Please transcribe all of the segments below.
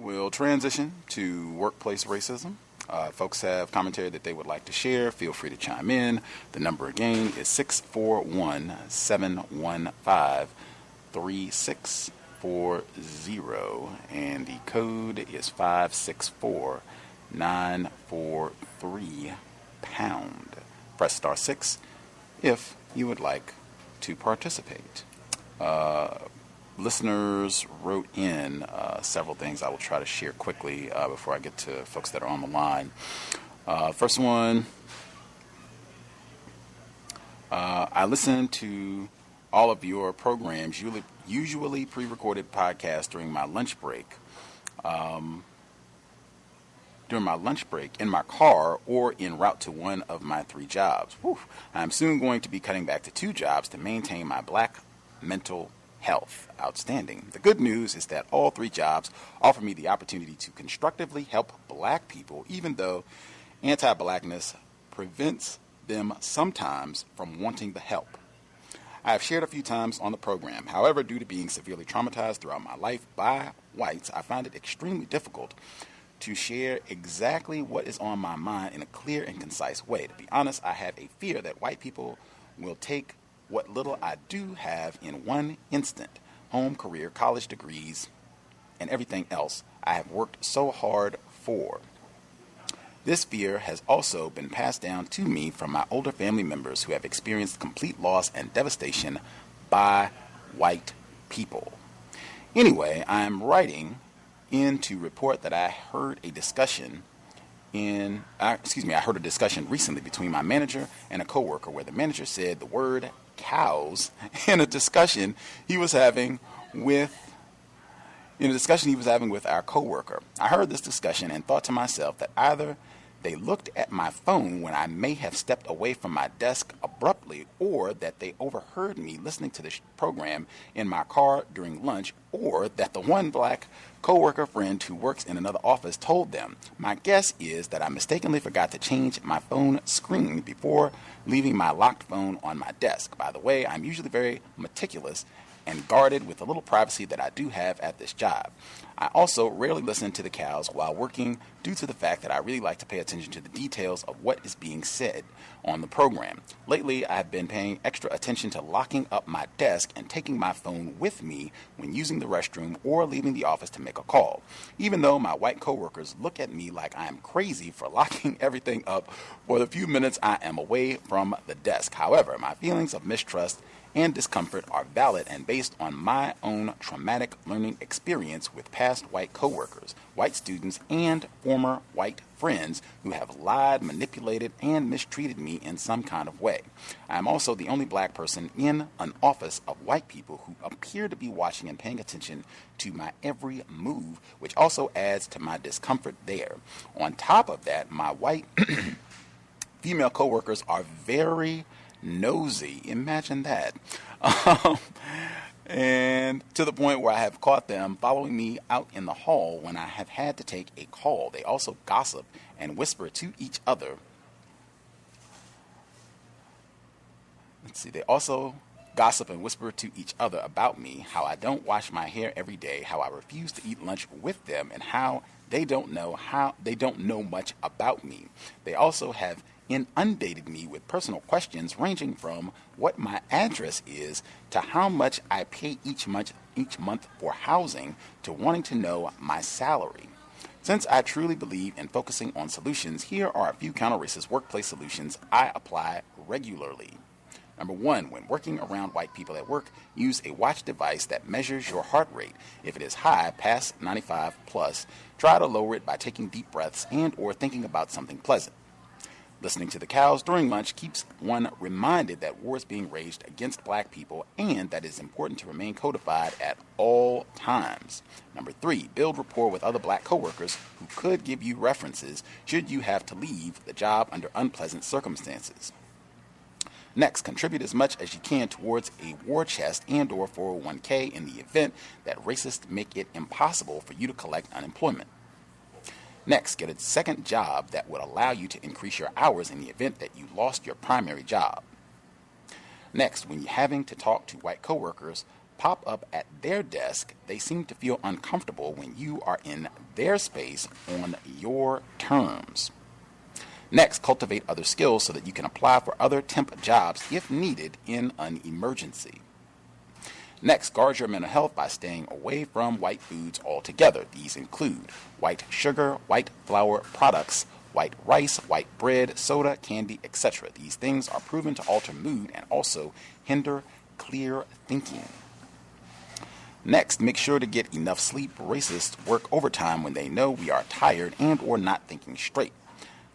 will transition to workplace racism. Folks have commentary that they would like to share. Feel free to chime in. The number again is 641-715-3640, and the code is 564943#. Press star 6 if you would like to participate. Listeners wrote in several things I will try to share quickly before I get to folks that are on the line. First one, I listen to all of your programs, usually pre-recorded podcasts during my lunch break. In my car or en route to one of my 3 jobs. I'm soon going to be cutting back to 2 jobs to maintain my black mental health. Outstanding. The good news is that all 3 jobs offer me the opportunity to constructively help black people, even though anti-blackness prevents them sometimes from wanting the help. I have shared a few times on the program. However, due to being severely traumatized throughout my life by whites, I find it extremely difficult to share exactly what is on my mind in a clear and concise way. To be honest, I have a fear that white people will take what little I do have in one instant: home, career, college degrees, and everything else I have worked so hard for. This fear has also been passed down to me from my older family members who have experienced complete loss and devastation by white people. Anyway, I am writing in to report that I heard a discussion recently between my manager and a coworker where the manager said the word cows in a discussion he was having with our coworker. I heard this discussion and thought to myself that either they looked at my phone when I may have stepped away from my desk abruptly, or that they overheard me listening to this program in my car during lunch, or that the one black coworker friend who works in another office told them. My guess is that I mistakenly forgot to change my phone screen before leaving my locked phone on my desk. By the way, I'm usually very meticulous and guarded with the little privacy that I do have at this job. I also rarely listen to the cows while working due to the fact that I really like to pay attention to the details of what is being said on the program. Lately, I have been paying extra attention to locking up my desk and taking my phone with me when using the restroom or leaving the office to make a call. Even though my white coworkers look at me like I am crazy for locking everything up for the few minutes I am away from the desk. However, my feelings of mistrust and discomfort are valid and based on my own traumatic learning experience with past white coworkers, white students, and former white friends who have lied, manipulated, and mistreated me in some kind of way. I am also the only black person in an office of white people who appear to be watching and paying attention to my every move, which also adds to my discomfort there. On top of that, my white female coworkers are very nosy. Imagine that. And to the point where I have caught them following me out in the hall when I have had to take a call. They also gossip and whisper to each other. They also gossip and whisper to each other about me, how I don't wash my hair every day, how I refuse to eat lunch with them, and how they don't know much about me. They also have inundated me with personal questions ranging from what my address is to how much I pay each month for housing to wanting to know my salary. Since I truly believe in focusing on solutions, here are a few counter-racist workplace solutions I apply regularly. Number 1, when working around white people at work, use a watch device that measures your heart rate. If it is high, past 95 plus, try to lower it by taking deep breaths and or thinking about something pleasant. Listening to the cows during lunch keeps one reminded that war is being waged against black people and that it is important to remain codified at all times. Number 3, build rapport with other black coworkers who could give you references should you have to leave the job under unpleasant circumstances. Next, contribute as much as you can towards a war chest and or 401k in the event that racists make it impossible for you to collect unemployment. Next, get a second job that would allow you to increase your hours in the event that you lost your primary job. Next, when you're having to talk to white coworkers, pop up at their desk, they seem to feel uncomfortable when you are in their space on your terms. Next, cultivate other skills so that you can apply for other temp jobs if needed in an emergency. Next, guard your mental health by staying away from white foods altogether. These include white sugar, white flour products, white rice, white bread, soda, candy, etc. These things are proven to alter mood and also hinder clear thinking. Next, make sure to get enough sleep. Racists work overtime when they know we are tired and or not thinking straight.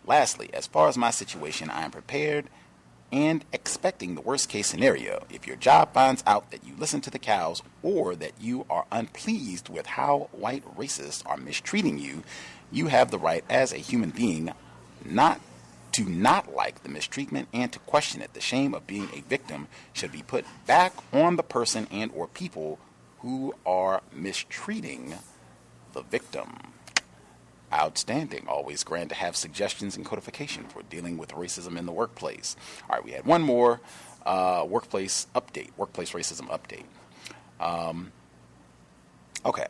Lastly, as far as my situation, I am prepared and expecting the worst case scenario. If your job finds out that you listen to the cows or that you are unpleased with how white racists are mistreating you, you have the right as a human being not like the mistreatment and to question it. The shame of being a victim should be put back on the person and or people who are mistreating the victim. Outstanding. Always grand to have suggestions and codification for dealing with racism in the workplace. All right, we had one more workplace racism update. Okay.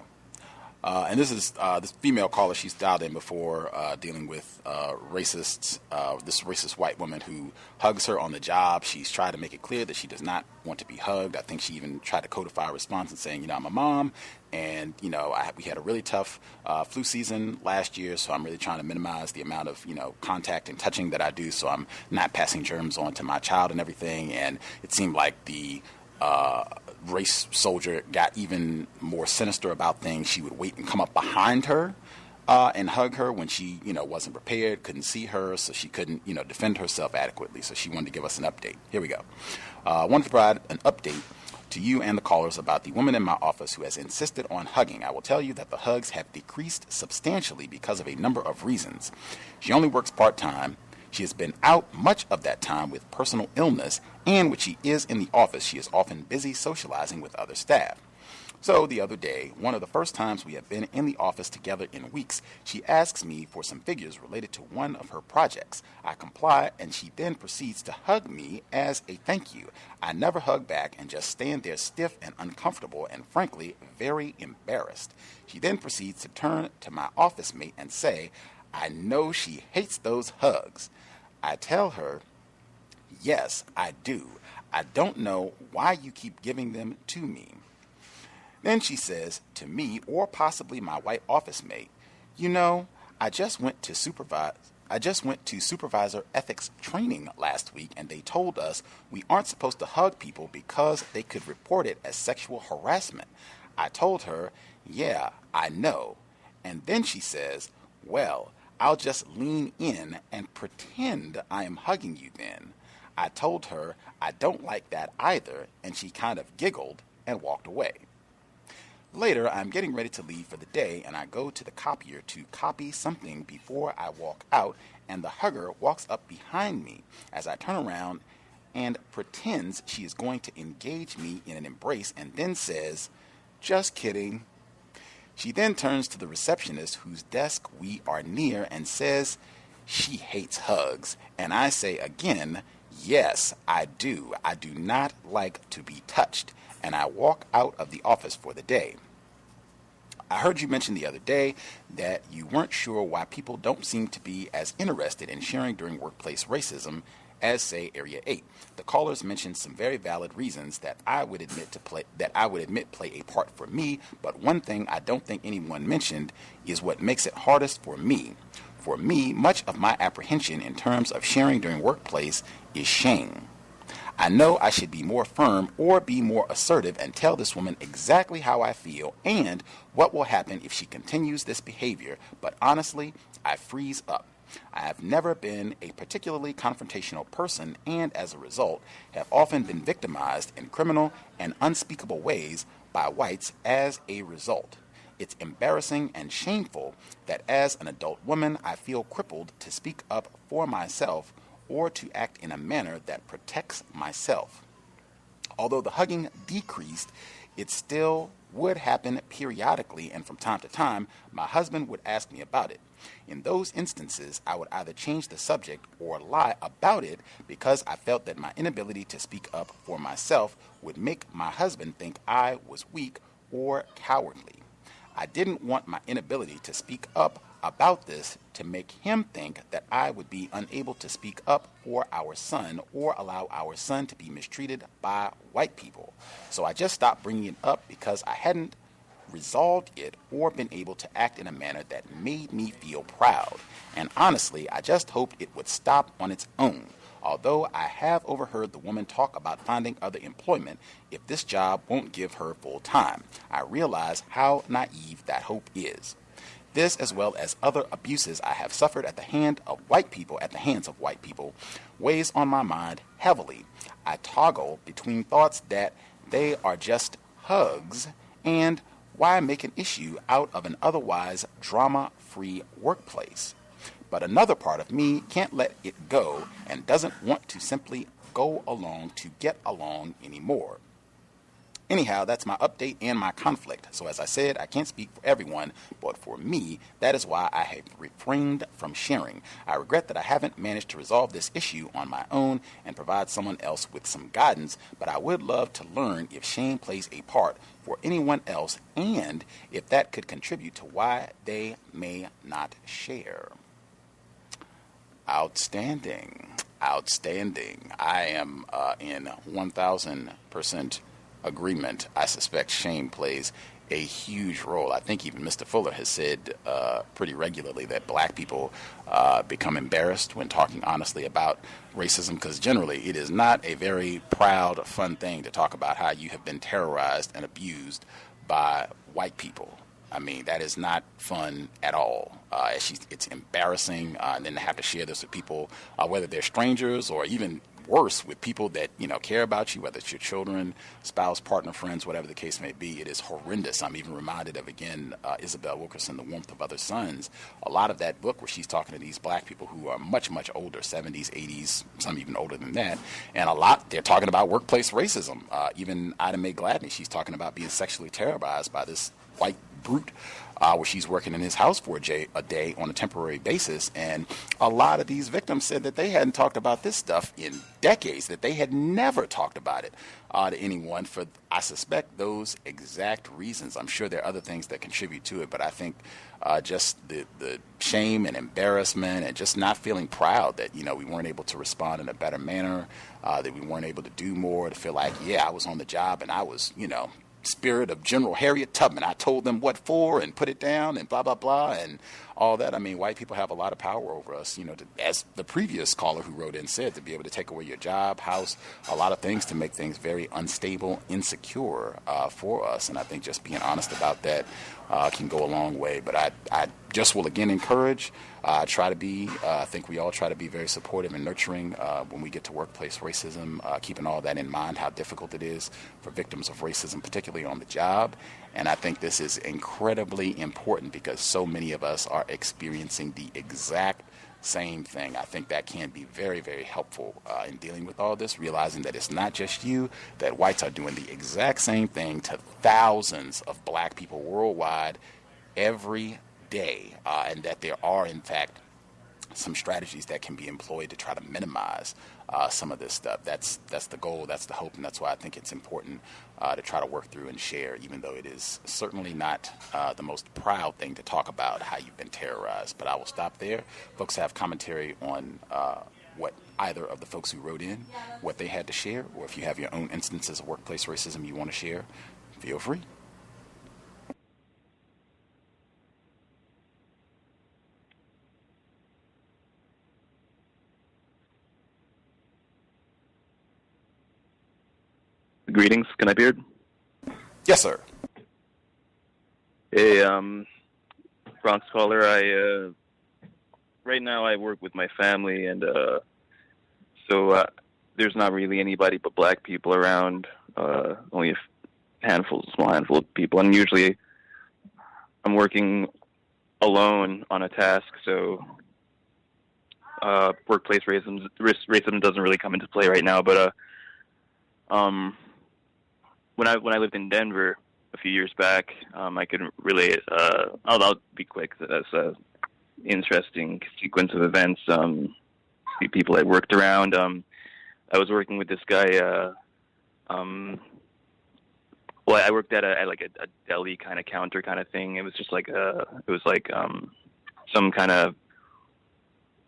And this is this female caller. She's dialed in before dealing with this racist white woman who hugs her on the job. She's tried to make it clear that she does not want to be hugged. I think she even tried to codify a response and saying, I'm a mom, and we had a really tough flu season last year, so I'm really trying to minimize the amount of contact and touching that I do, so I'm not passing germs on to my child and everything. And it seemed like the race soldier got even more sinister about things. She would wait and come up behind her and hug her when she, wasn't prepared, couldn't see her, so she couldn't, defend herself adequately. So she wanted to give us an update. Here we go. I wanted to provide an update to you and the callers about the woman in my office who has insisted on hugging. I will tell you that the hugs have decreased substantially because of a number of reasons. She only works part-time. She has been out much of that time with personal illness, and when she is in the office, she is often busy socializing with other staff. So the other day, one of the first times we have been in the office together in weeks, she asks me for some figures related to one of her projects. I comply, and she then proceeds to hug me as a thank you. I never hug back and just stand there stiff and uncomfortable and frankly very embarrassed. She then proceeds to turn to my office mate and say, I know she hates those hugs. I tell her, yes, I do. I don't know why you keep giving them to me. Then she says to me, or possibly my white office mate, I just went to supervisor ethics training last week, and they told us we aren't supposed to hug people because they could report it as sexual harassment. I told her, yeah, I know. And then she says, well, I'll just lean in and pretend I am hugging you then. I told her I don't like that either, and she kind of giggled and walked away. Later, I'm getting ready to leave for the day, and I go to the copier to copy something before I walk out, and the hugger walks up behind me as I turn around and pretends she is going to engage me in an embrace and then says, just kidding. She then turns to the receptionist whose desk we are near and says she hates hugs, and I say again, yes, I do. I do not like to be touched, and I walk out of the office for the day. I heard you mention the other day that you weren't sure why people don't seem to be as interested in sharing during workplace racism as, say, Area 8. The callers mentioned some very valid reasons that I would admit play a part for me, but one thing I don't think anyone mentioned is what makes it hardest for me. For me, much of my apprehension in terms of sharing during workplace is shame. I know I should be more firm or be more assertive and tell this woman exactly how I feel and what will happen if she continues this behavior, but honestly, I freeze up. I have never been a particularly confrontational person and as a result have often been victimized in criminal and unspeakable ways by whites as a result. It's embarrassing and shameful that as an adult woman I feel crippled to speak up for myself or to act in a manner that protects myself. Although the hugging decreased, it still would happen periodically, and from time to time, my husband would ask me about it. In those instances, I would either change the subject or lie about it because I felt that my inability to speak up for myself would make my husband think I was weak or cowardly. I didn't want my inability to speak up about this to make him think that I would be unable to speak up for our son or allow our son to be mistreated by white people. So I just stopped bringing it up because I hadn't resolved it or been able to act in a manner that made me feel proud. And honestly, I just hoped it would stop on its own. Although I have overheard the woman talk about finding other employment if this job won't give her full time, I realize how naive that hope is. This, as well as other abuses I have suffered at the hands of white people, weighs on my mind heavily. I toggle between thoughts that they are just hugs and why make an issue out of an otherwise drama-free workplace? But another part of me can't let it go and doesn't want to simply go along to get along anymore. Anyhow, that's my update and my conflict. So as I said, I can't speak for everyone, but for me, that is why I have refrained from sharing. I regret that I haven't managed to resolve this issue on my own and provide someone else with some guidance, but I would love to learn if shame plays a part for anyone else and if that could contribute to why they may not share. Outstanding. I am in 1,000% agreement. I suspect shame plays a huge role. I think even Mr. Fuller has said pretty regularly that black people become embarrassed when talking honestly about racism because generally it is not a very proud, fun thing to talk about how you have been terrorized and abused by white people. I mean, that is not fun at all. It's embarrassing, and then to have to share this with people, whether they're strangers or even worse, with people that, care about you, whether it's your children, spouse, partner, friends, whatever the case may be. It is horrendous. I'm even reminded of, again, Isabel Wilkerson, The Warmth of Other Suns. A lot of that book where she's talking to these black people who are much, much older, 70s, 80s, some even older than that. And they're talking about workplace racism. Even Ida Mae Gladney, she's talking about being sexually terrorized by this white brute where she's working in his house for a day on a temporary basis. And a lot of these victims said that they hadn't talked about this stuff in decades, that they had never talked about it to anyone for, I suspect, those exact reasons. I'm sure there are other things that contribute to it, but I think just the shame and embarrassment and just not feeling proud that, we weren't able to respond in a better manner, that we weren't able to do more, to feel like, I was on the job and I was, spirit of General Harriet Tubman. I told them what for and put it down and blah, blah, blah, and all that. I mean, white people have a lot of power over us, as the previous caller who wrote in said, to be able to take away your job, house, a lot of things to make things very unstable, insecure for us. And I think just being honest about that can go a long way. But I just will again encourage, I think we all try to be very supportive and nurturing when we get to workplace racism, keeping all that in mind, how difficult it is for victims of racism, particularly on the job. And I think this is incredibly important because so many of us are experiencing the exact same thing. I think that can be very, very helpful in dealing with all this, realizing that it's not just you, that whites are doing the exact same thing to thousands of black people worldwide every day, and that there are, in fact, some strategies that can be employed to try to minimize some of this stuff. That's the goal, that's the hope, and that's why I think it's important to try to work through and share, even though it is certainly not the most proud thing to talk about, how you've been terrorized. But I will stop there. Folks have commentary on what either of the folks who wrote in, what they had to share, or if you have your own instances of workplace racism you want to share, feel free. Greetings, can I be heard? Yes, sir. Hey, Bronx caller. Right now I work with my family, and so there's not really anybody but black people around. Only a small handful of people, and usually I'm working alone on a task. So workplace racism doesn't really come into play right now, but when I lived in Denver, a few years back. I could relate. I'll be quick. That's a interesting sequence of events. The people I worked around. I was working with this guy. Well, I worked at a deli kind of counter kind of thing. It was just like some kind of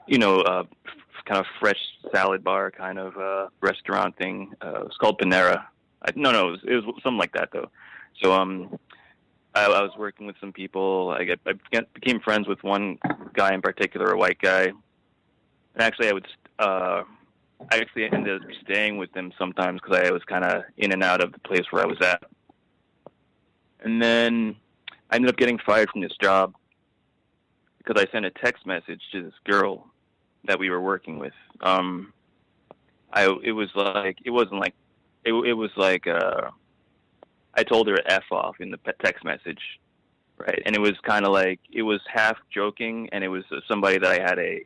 kind of fresh salad bar kind of restaurant thing. It was called Panera. It was something like that though. So I was working with some people. I became friends with one guy in particular, a white guy. And actually, I actually ended up staying with them sometimes because I was kind of in and out of the place where I was at. And then I ended up getting fired from this job because I sent a text message to this girl that we were working with. It was like I told her F off in the text message, right? And it was kind of like, it was half joking, and it was somebody that I had a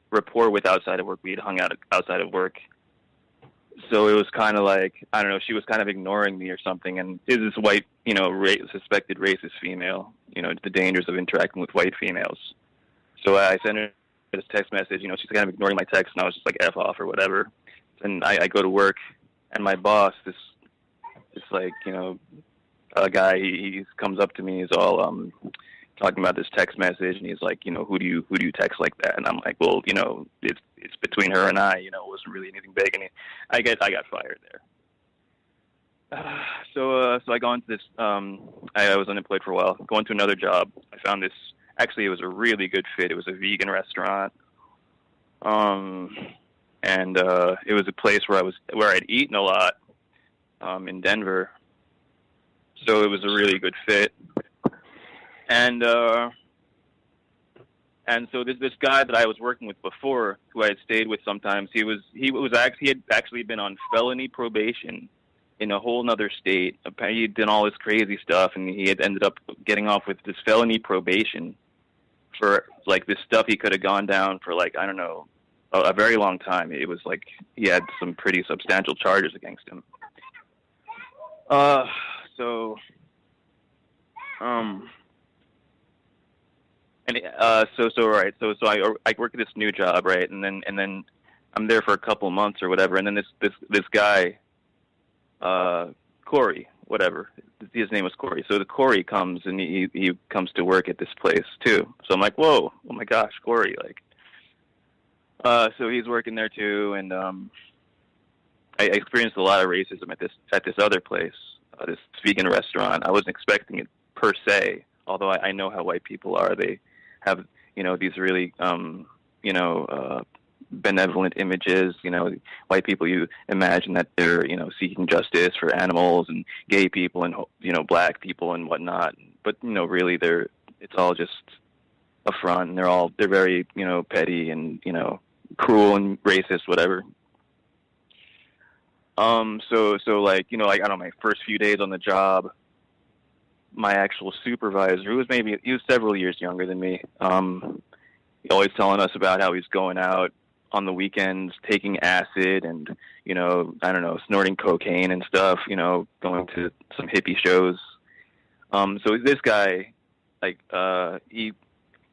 rapport with outside of work. We had hung out outside of work. So it was kind of like, I don't know, she was kind of ignoring me or something. And is this white, suspected racist female, the dangers of interacting with white females. So I sent her this text message, she's kind of ignoring my text, and I was just like F off or whatever. And I go to work, and my boss, this like, a guy, he comes up to me, he's all talking about this text message, and he's like, who do you text like that? And I'm like, well, it's between her and I, it wasn't really anything big, and I got fired there. So I go into this, I was unemployed for a while, go into another job. I found this, actually it was a really good fit. It was a vegan restaurant. And it was a place where I'd eaten a lot, in Denver. So it was a really good fit. And so this guy that I was working with before, who I had stayed with sometimes, he had actually been on felony probation in a whole nother state. He had done all this crazy stuff, and he had ended up getting off with this felony probation for like this stuff he could have gone down for, like, I don't know, a very long time. It was like he had some pretty substantial charges against him. So I work at this new job, right? And then I'm there for a couple months or whatever. And then this guy, Corey, whatever, his name was Corey. So the Corey comes, and he comes to work at this place too. So I'm like, whoa, oh my gosh, Corey, like. So he's working there too, and I experienced a lot of racism at this other place, this vegan restaurant. I wasn't expecting it per se, although I know how white people are. They have, these really, benevolent images. White people, you imagine that they're, seeking justice for animals and gay people and, black people and whatnot. But, really it's all just a front, and they're very, petty and, cruel and racist, whatever. So like, I don't know, my first few days on the job, my actual supervisor, he was several years younger than me, always telling us about how he's going out on the weekends, taking acid and, I don't know, snorting cocaine and stuff, going to some hippie shows. So this guy, like,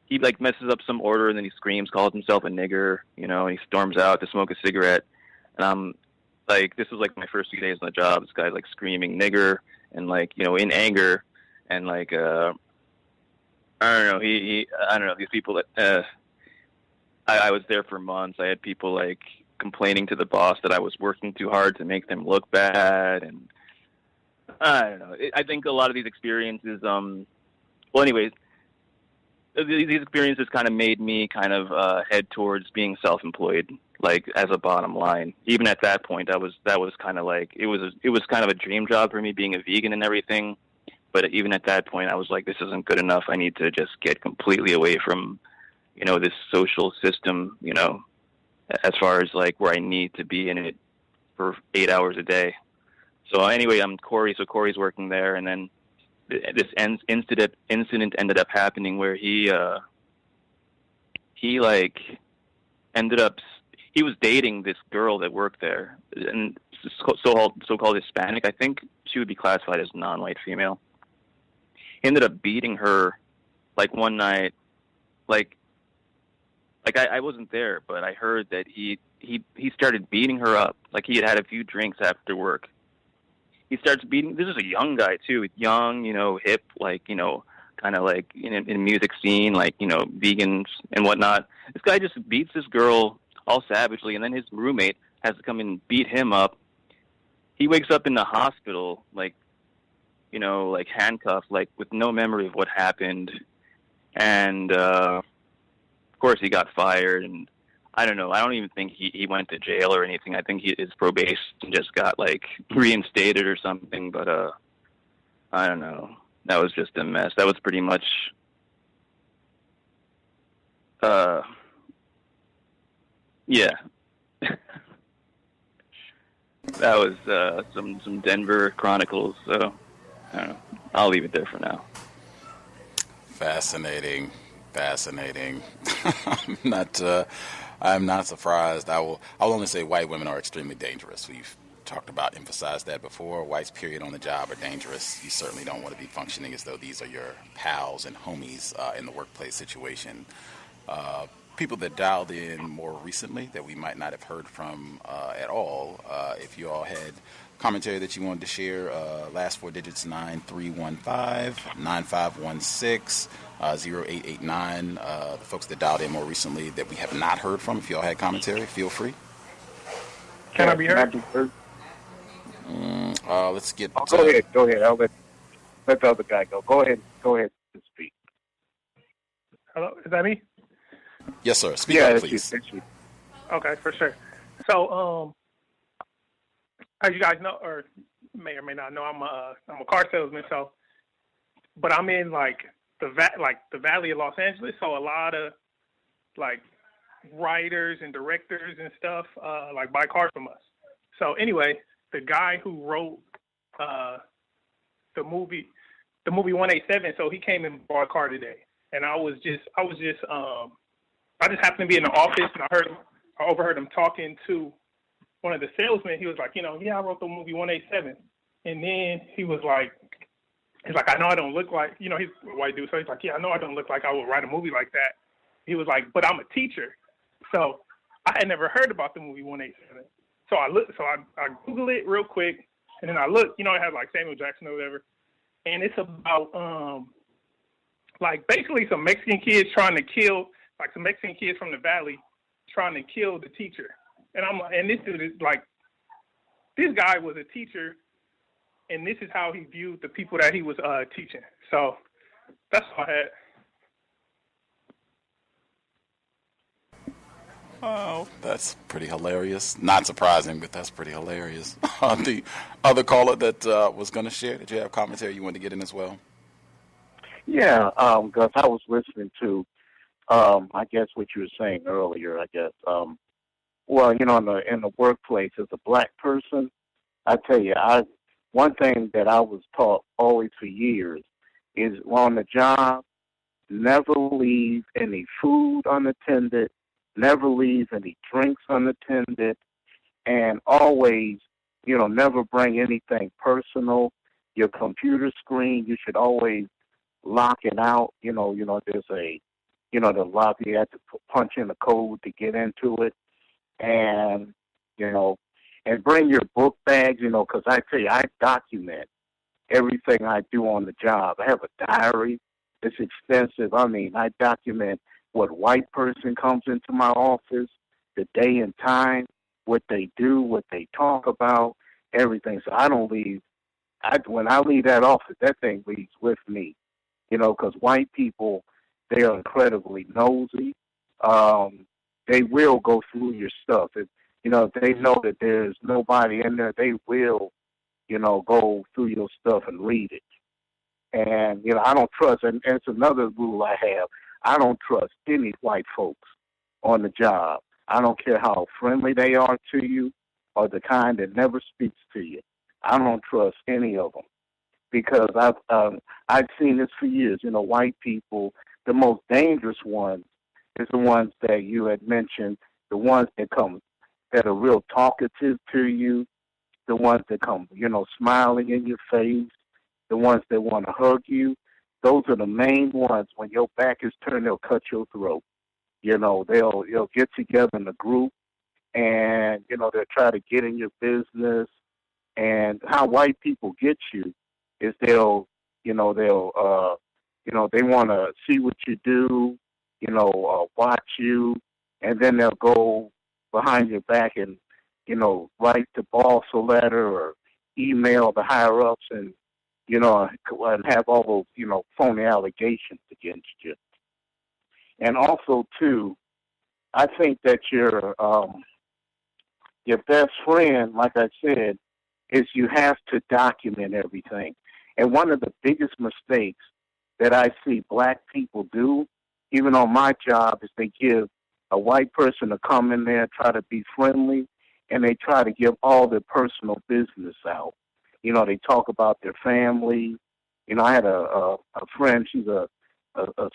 he like messes up some order, and then he screams, calls himself a nigger, and he storms out to smoke a cigarette. And I'm like, this was like my first few days on the job. This guy's like screaming nigger and like, in anger, and like, I don't know, I don't know, these people that, I was there for months. I had people like complaining to the boss that I was working too hard to make them look bad. And I don't know. I think a lot of these experiences, well, anyways, these experiences kind of made me kind of head towards being self-employed, like as a bottom line. Even at that point, that was kind of like, it was kind of a dream job for me, being a vegan and everything. But even at that point, I was like, this isn't good enough. I need to just get completely away from, this social system, as far as like where I need to be in it for 8 hours a day. So anyway, I'm Corey. So Corey's working there, and then this incident ended up happening where he like ended up, he was dating this girl that worked there, and so-called Hispanic. I think she would be classified as non-white female. he ended up beating her, like, one night. I wasn't there, but I heard that he started beating her up. Like, he had a few drinks after work. He starts beating. This is a young guy too, young, hip, kind of like in music scene, vegans and whatnot. This guy just beats this girl all savagely, and then his roommate has to come and beat him up. He wakes up in the hospital, handcuffed, with no memory of what happened, and of course he got fired. And I don't know. I don't even think he went to jail or anything. I think his probation just got reinstated or something. But I don't know. That was just a mess. That was pretty much yeah. That was some Denver Chronicles. So I don't know. I'll leave it there for now. Fascinating. I'm not surprised. I'll only say white women are extremely dangerous. We've emphasized that before. Whites, period, on the job are dangerous. You certainly don't want to be functioning as though these are your pals and homies in the workplace situation. People that dialed in more recently that we might not have heard from at all, if you all had commentary that you wanted to share, last four digits 9315, 9516, 0889. The folks that dialed in more recently that we have not heard from, if you all had commentary, feel free. Can I be heard? Let's get. Go ahead. I'll let the other guy go. Go ahead and speak. Hello, is that me? Yes, sir. Speak up, please. You. Okay, for sure. So, as you guys know, or may or may not know, I'm a car salesman. So, but I'm in the Valley of Los Angeles. So a lot of writers and directors and stuff buy cars from us. So anyway, the guy who wrote the movie 187, so he came and bought a car today, and I just happened to be in the office, and I overheard him talking to one of the salesmen. He was like, I wrote the movie 187, and then he was like, I know I don't look like, he's a white dude, so he's like, I know I don't look like I would write a movie like that. He was like, but I'm a teacher, so I had never heard about the movie 187. So I Googled it real quick, and then I looked, it had Samuel Jackson or whatever, and it's about basically some Mexican kids trying to kill, some Mexican kids from the Valley trying to kill the teacher. And I'm like, and this dude is this guy was a teacher, and this is how he viewed the people that he was teaching. So that's all I had. Oh, that's pretty hilarious. Not surprising, but that's pretty hilarious. The other caller that was going to share, did you have commentary you wanted to get in as well? Yeah, Gus, I was listening to, I guess what you were saying earlier, I guess. Well, in the workplace, as a black person, I tell you, one thing that I was taught always for years is on the job, never leave any food unattended, never leave any drinks unattended, and always, never bring anything personal. Your computer screen, you should always lock it out. There's the lock, you have to punch in a code to get into it. And, and bring your book bags, because I tell you, I document everything I do on the job. I have a diary. It's extensive. I document what white person comes into my office, the day and time, what they do, what they talk about, everything. So I don't leave. When I leave that office, that thing leaves with me, because white people, they are incredibly nosy. They will go through your stuff. If they know that there's nobody in there, they will, go through your stuff and read it. And, I don't trust, and it's another rule I have, I don't trust any white folks on the job. I don't care how friendly they are to you or the kind that never speaks to you. I don't trust any of them because I've seen this for years. White people, the most dangerous ones is the ones that you had mentioned, the ones that are real talkative to you, the ones that come, smiling in your face, the ones that want to hug you. those are the main ones. When your back is turned, they'll cut your throat. They'll get together in a group, and they'll try to get in your business. And how white people get you is they want to see what you do, watch you, and then they'll go behind your back and write the boss a letter or email the higher ups and have all those phony allegations against you. And also too, I think that your best friend, like I said, is you have to document everything. And one of the biggest mistakes that I see black people do, even on my job, is they give a white person to come in there, try to be friendly, and they try to give all their personal business out. They talk about their family. I had a friend, she's a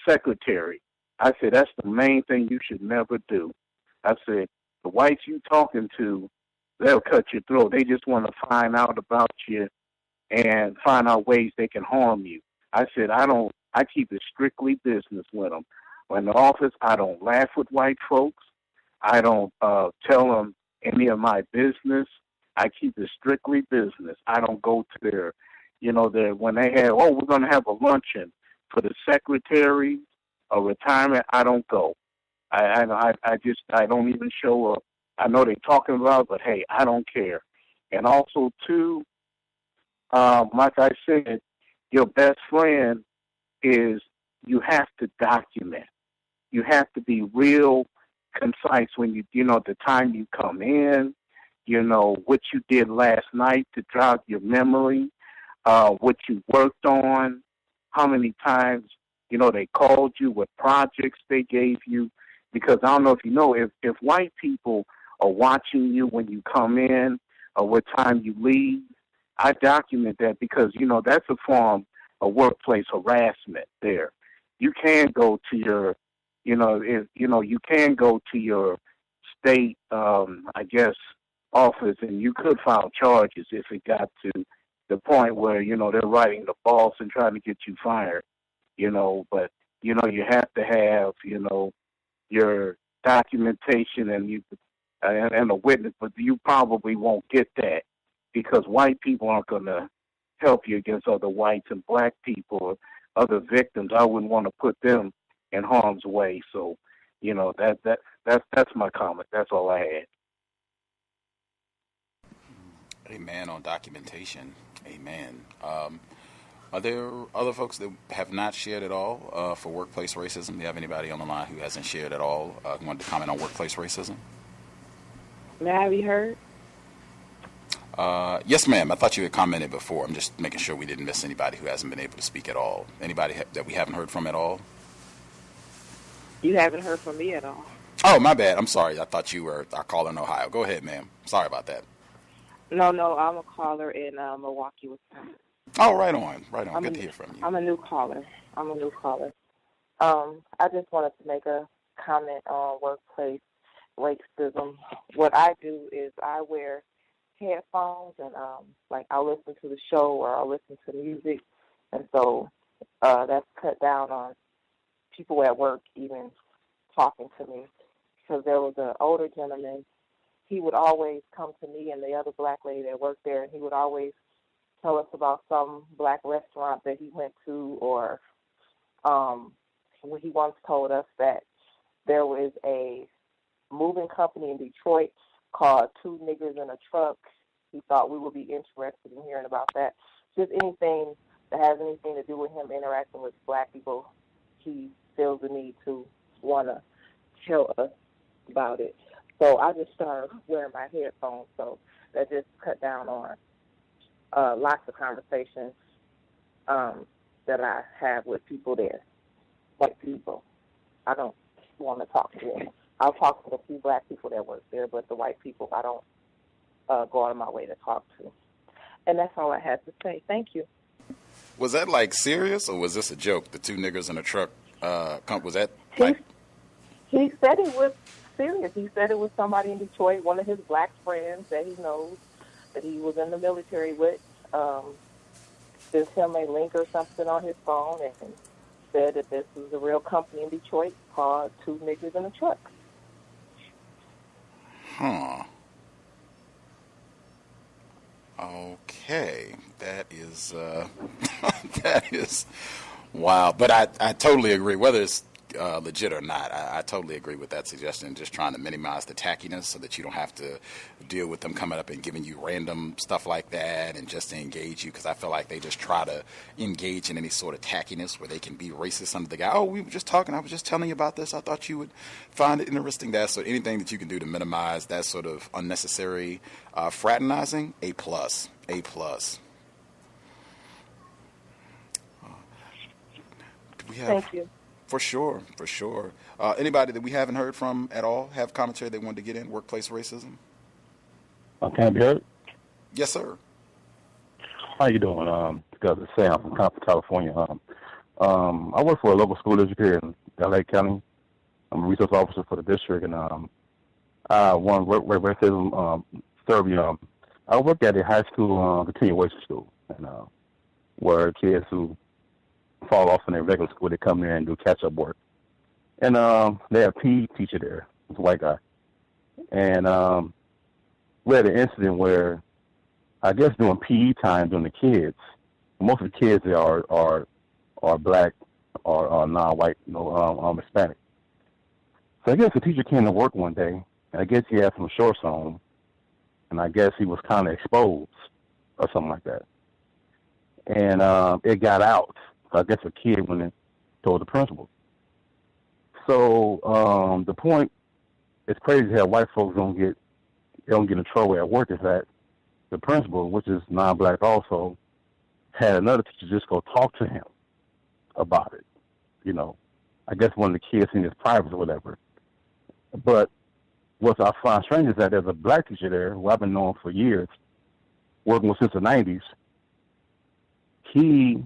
secretary. I said, that's the main thing you should never do. I said, the whites you talking to, they'll cut your throat. They just want to find out about you and find out ways they can harm you. I said, I keep it strictly business with them. In the office, I don't laugh with white folks. I don't tell them any of my business. I keep it strictly business. I don't go to their when they have, we're going to have a luncheon for the secretary or retirement, I don't go. I don't even show up. I know they're talking about it, but hey, I don't care. And also, too, like I said, your best friend is you have to document. You have to be real concise when the time you come in, what you did last night to jog your memory, what you worked on, how many times, they called you, what projects they gave you. Because I don't know if you know, if white people are watching you when you come in or what time you leave, I document that because, that's a form of workplace harassment there. You can go to your, you can go to your state, office, and you could file charges if it got to the point where, they're writing the boss and trying to get you fired, but, you have to have, your documentation and a witness, but you probably won't get that because white people aren't going to help you against other whites, and black people or other victims, I wouldn't want to put them in harm's way. So, that's my comment. That's all I had. Amen on documentation. Amen. Are there other folks that have not shared at all for workplace racism? Do you have anybody on the line who hasn't shared at all who wanted to comment on workplace racism? May I be heard? Yes, ma'am. I thought you had commented before. I'm just making sure we didn't miss anybody who hasn't been able to speak at all. Anybody that we haven't heard from at all? You haven't heard from me at all. Oh, my bad. I'm sorry. I thought you were our caller in Ohio. Go ahead, ma'am. Sorry about that. No, I'm a caller in Milwaukee, Wisconsin. Oh, right on. Good to hear from you. I'm a new caller. I just wanted to make a comment on workplace racism. What I do is I wear headphones and I'll listen to the show or I'll listen to music, and so that's cut down on people at work even talking to me. Because there was an older gentleman, he would always come to me and the other black lady that worked there, and he would always tell us about some black restaurant that he went to, or he once told us that there was a moving company in Detroit called Two Niggers in a Truck. He thought we would be interested in hearing about that. Just anything that has anything to do with him interacting with black people, he feels the need to want to tell us about it. So I just started wearing my headphones, so that just cut down on lots of conversations that I have with people there, white people. I don't want to talk to them. I'll talk to a few black people that work there, but the white people I don't go out of my way to talk to. And that's all I had to say. Thank you. Was that serious, or was this a joke? The Two Niggers in a Truck, was that like... He said it was serious. He said it was somebody in Detroit, one of his black friends that he knows, that he was in the military with. sent him a link or something on his phone and said that this was a real company in Detroit called Two Niggas in a Truck. Huh. Okay, that is that is wow. But I totally agree. Whether it's legit or not, I totally agree with that suggestion. Just trying to minimize the tackiness so that you don't have to deal with them coming up and giving you random stuff like that, and just to engage you, because I feel like they just try to engage in any sort of tackiness where they can be racist under the guy. Oh, we were just talking. I was just telling you about this. I thought you would find it interesting. That so anything that you can do to minimize that sort of unnecessary fraternizing, A plus. A plus. Do we have? Thank you. For sure, for sure. Anybody that we haven't heard from at all have commentary they wanted to get in? Workplace racism? Can I be heard? Yes, sir. How you doing? Gus T. Sam from Compton, California. I work for a local school district here in L.A. County. I'm a resource officer for the district, and I want to work racism. Thirdly, I work at a high school continuation school, and where kids who fall off in their regular school, they come there and do catch-up work. And they have a PE teacher there, it's a white guy. And we had an incident where, I guess during PE time, during the kids, most of the kids there are black or non-white, Hispanic. So I guess the teacher came to work one day, and I guess he had some shorts on, and I guess he was kind of exposed or something like that. And it got out. I guess a kid went and told the principal. So the point, it's crazy how white folks don't get in trouble at work, is that the principal, which is non-black also, had another teacher just go talk to him about it. I guess one of the kids in his private or whatever. But what I find strange is that there's a black teacher there who I've been knowing for years, working with since the 90s. He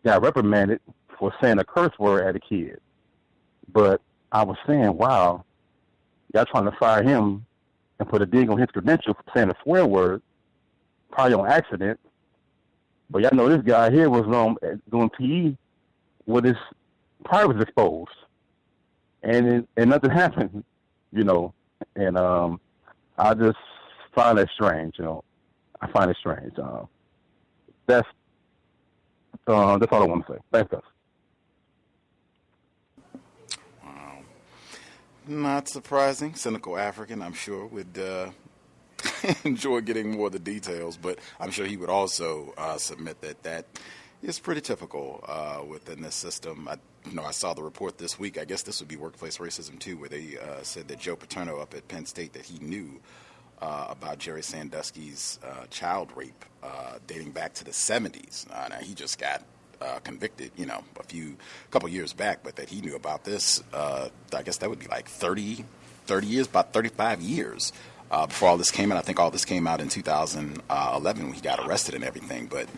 got reprimanded for saying a curse word at a kid. But I was saying, wow, y'all trying to fire him and put a dig on his credentials for saying a swear word, probably on accident. But y'all know this guy here was doing PE with his privates exposed. And nothing happened, And I just find that strange, I find it strange. That's all I want to say. Thanks, guys. Wow. Not surprising. Cynical African, I'm sure, would enjoy getting more of the details, but I'm sure he would also submit that is pretty typical within this system. I saw the report this week. I guess this would be workplace racism, too, where they said that Joe Paterno up at Penn State, that he knew about Jerry Sandusky's child rape dating back to the 70s. Now, he just got convicted, a couple years back, but that he knew about this, I guess that would be like 30 years, about 35 years before all this came out. I think all this came out in 2011 when he got arrested and everything, but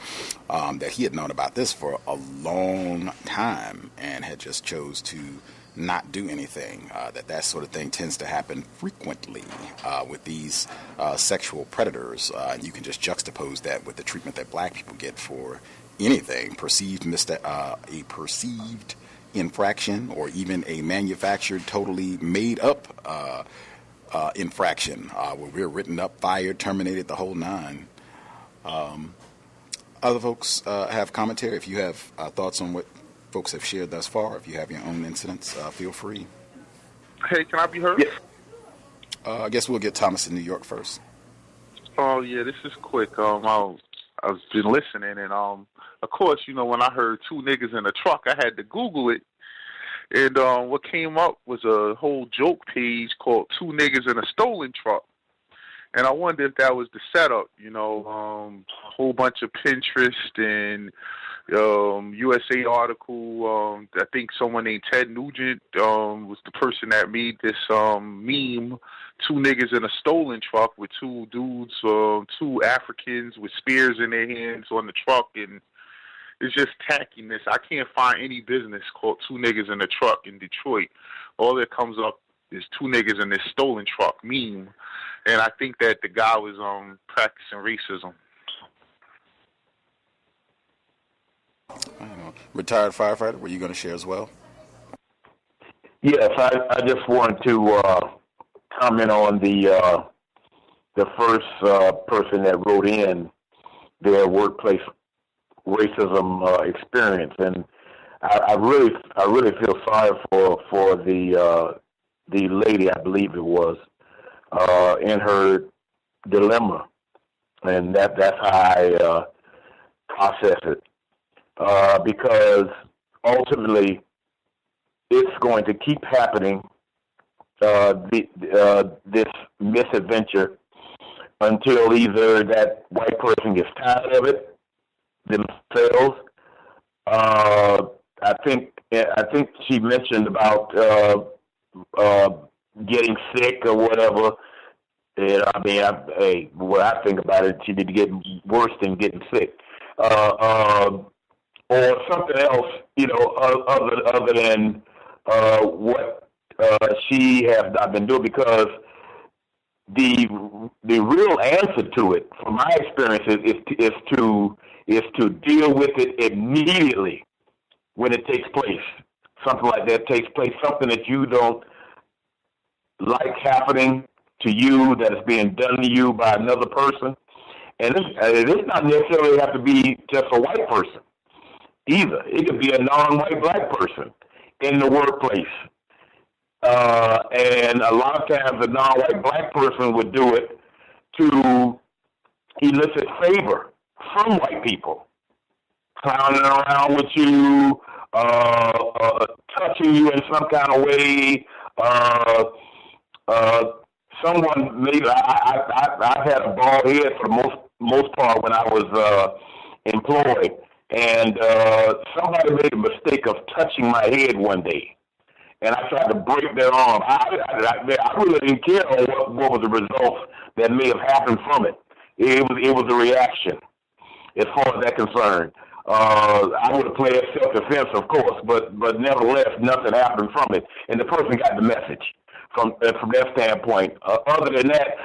that he had known about this for a long time and had just chose to not do anything. That sort of thing tends to happen frequently with these sexual predators, and you can just juxtapose that with the treatment that black people get for anything, a perceived infraction, or even a manufactured, totally made up infraction, where we're written up, fired, terminated, the whole nine. Other folks have commentary. If you have thoughts on what folks have shared thus far, if you have your own incidents, feel free. Hey, can I be heard? Yes. I guess we'll get Thomas in New York first. Oh, yeah, this is quick. I've been listening, and of course, when I heard two niggas in a truck, I had to Google it. And what came up was a whole joke page called Two Niggas in a Stolen Truck. And I wonder if that was the setup, a whole bunch of Pinterest and USA article. I think someone named Ted Nugent was the person that made this meme, two niggas in a stolen truck with two dudes, two Africans with spears in their hands on the truck, and it's just tackiness. I can't find any business called Two Niggas in a Truck in Detroit. All that comes up is two niggas in this stolen truck meme, and I think that the guy was practicing racism. Retired firefighter, were you going to share as well? Yes, I just wanted to comment on the first person that wrote in their workplace racism experience, and I really feel sorry for the lady, I believe it was, in her dilemma, and that's how I process it, because ultimately it's going to keep happening, this misadventure, until either that white person gets tired of it themselves. I think she mentioned about getting sick or whatever. And I mean, when I think about it, she did get worse than getting sick, or something else, other than what she has not been doing, because the real answer to it, from my experience, is to deal with it immediately when it takes place. Something like that takes place, something that you don't like happening to you, that is being done to you by another person. And it does not necessarily have to be just a white person either. It could be a non-white black person in the workplace. And a lot of times a non-white black person would do it to elicit favor from white people, clowning around with you, touching you in some kind of way. Someone maybe I had a bald head for the most part when I was employed, and somebody made a mistake of touching my head one day, and I tried to break their arm. I really didn't care on what was the results that may have happened from it. It was a reaction, as far as that concerned. I would have played self-defense, of course, but nevertheless, nothing happened from it, and the person got the message from that standpoint. Other than that,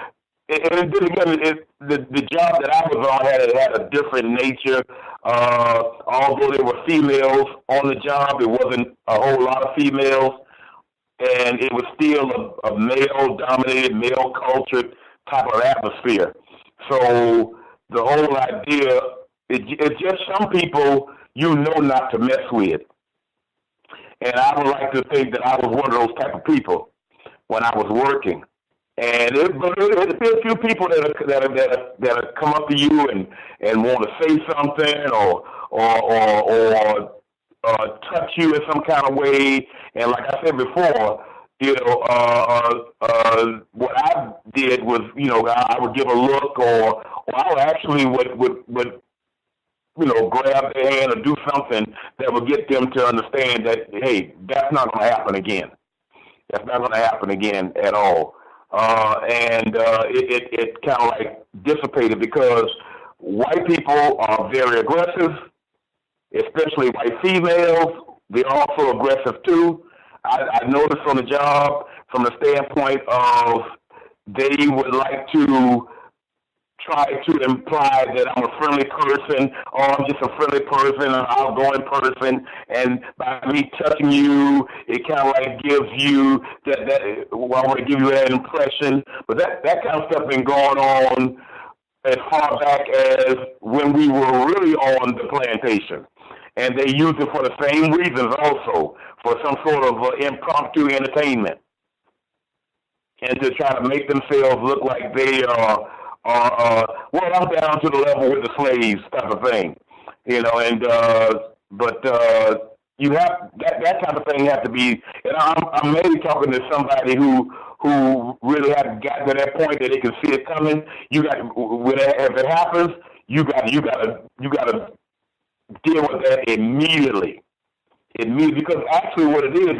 the job that I was on had a different nature. Although there were females on the job, it wasn't a whole lot of females, and it was still a male-dominated, male-cultured type of atmosphere. So the whole idea, it's just some people not to mess with. And I would like to think that I was one of those type of people when I was working. And there's been a few people that have come up to you and want to say something or touch you in some kind of way. And like I said before, what I did was, I would give a look, or I would actually would grab their hand or do something that would get them to understand that, hey, that's not going to happen again. That's not going to happen again at all. And it kind of like dissipated, because white people are very aggressive, especially white females. They're also aggressive too. I noticed on the job, from the standpoint of they would like to try to imply that I'm a friendly person, or I'm just a friendly person, an outgoing person, and by me touching you, it kind of like gives you I want to give you that impression. But that kind of stuff been going on as far back as when we were really on the plantation. And they use it for the same reasons also, for some sort of impromptu entertainment, and to try to make themselves look like they are, well, I'm down to the level with the slaves type of thing, and but you have that type of thing have to be, and I'm maybe talking to somebody who really hasn't gotten to that point that they can see it coming. If it happens, you got to deal with that immediately, because actually what it is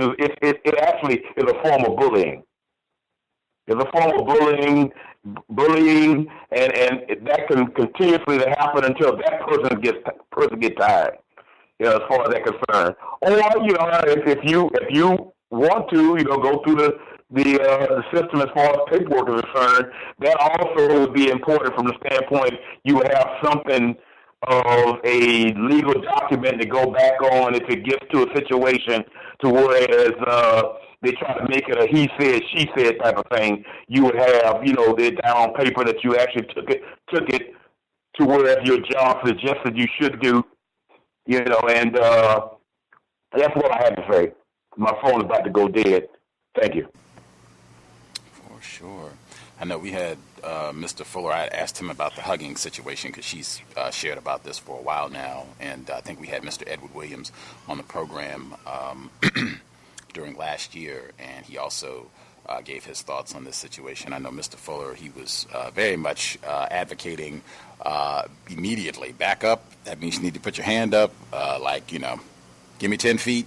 it actually is a form of bullying. It's a form of bullying, and that can continuously happen until that person gets tired, as far as that concerned. Or if you want to, go through the system as far as paperwork is concerned, that also would be important from the standpoint you have something of a legal document to go back on if it gets to a situation to whereas they try to make it a he said, she said type of thing. You would have, it down on paper that you actually took it to where your job suggested you should do, and that's what I had to say. My phone is about to go dead. Thank you. For sure. I know we had Mr. Fuller. I asked him about the hugging situation because she's shared about this for a while now, and I think we had Mr. Edward Williams on the program during last year, and he also gave his thoughts on this situation. I know Mr. Fuller, he was very much advocating immediately back up. That means you need to put your hand up, give me 10 feet.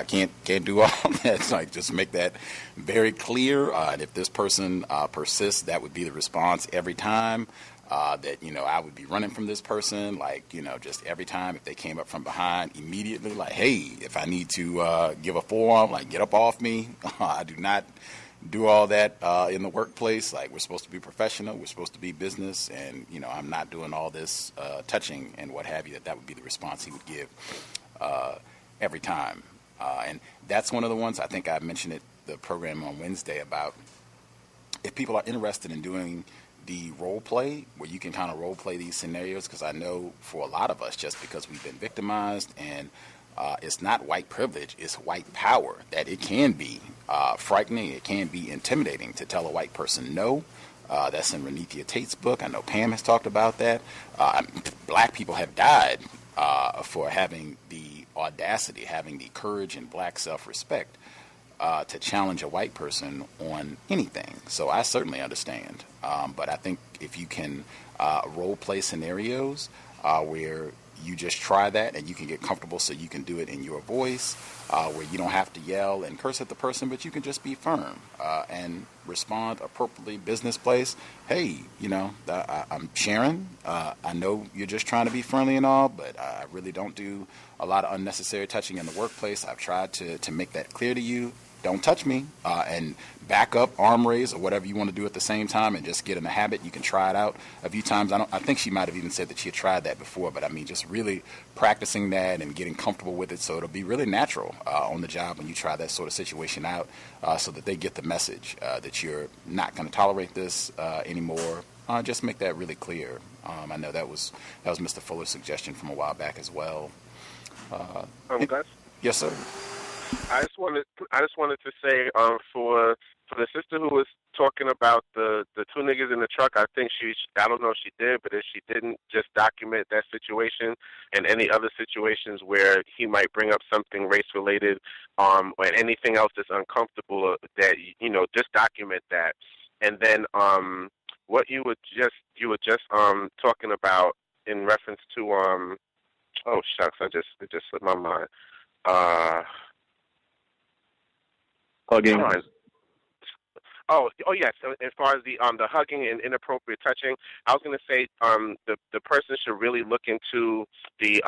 Can't do all that. It's like just make that very clear. And if this person persists, that would be the response every time. That I would be running from this person. Just every time if they came up from behind, immediately hey, if I need to give a forearm, get up off me. I do not do all that in the workplace. We're supposed to be professional. We're supposed to be business, and I'm not doing all this touching and what have you. That would be the response he would give every time. And that's one of the ones I think I mentioned it the program on Wednesday about if people are interested in doing the role play where you can kind of role play these scenarios, because I know for a lot of us, just because we've been victimized and it's not white privilege, it's white power, that it can be frightening, it can be intimidating to tell a white person no. That's in Renethia Tate's book. I know Pam has talked about that. Black people have died for having the audacity, having the courage and black self-respect to challenge a white person on anything. So I certainly understand. But I think if you can role play scenarios where you just try that and you can get comfortable so you can do it in your voice, where you don't have to yell and curse at the person, but you can just be firm and respond appropriately. Business place, hey, I'm Sharon. I know you're just trying to be friendly and all, but I really don't do a lot of unnecessary touching in the workplace. I've tried to make that clear to you. Don't touch me, and back up, arm raise, or whatever you want to do at the same time, and just get in the habit. You can try it out a few times. I think she might have even said that she had tried that before, but I mean, just really practicing that and getting comfortable with it, so it'll be really natural on the job when you try that sort of situation out, so that they get the message that you're not going to tolerate this anymore. Just make that really clear. I know that was Mr. Fuller's suggestion from a while back as well. Gus? Yes, sir. I just wanted to say for the sister who was talking about the two niggas in the truck, I think I don't know if she did, but if she didn't, just document that situation and any other situations where he might bring up something race related, or anything else that's uncomfortable, that just document that. And then what you were just talking about in reference to oh shucks, it just slipped my mind. Hugging. Oh yes. As far as the hugging and inappropriate touching, I was going to say the person should really look into the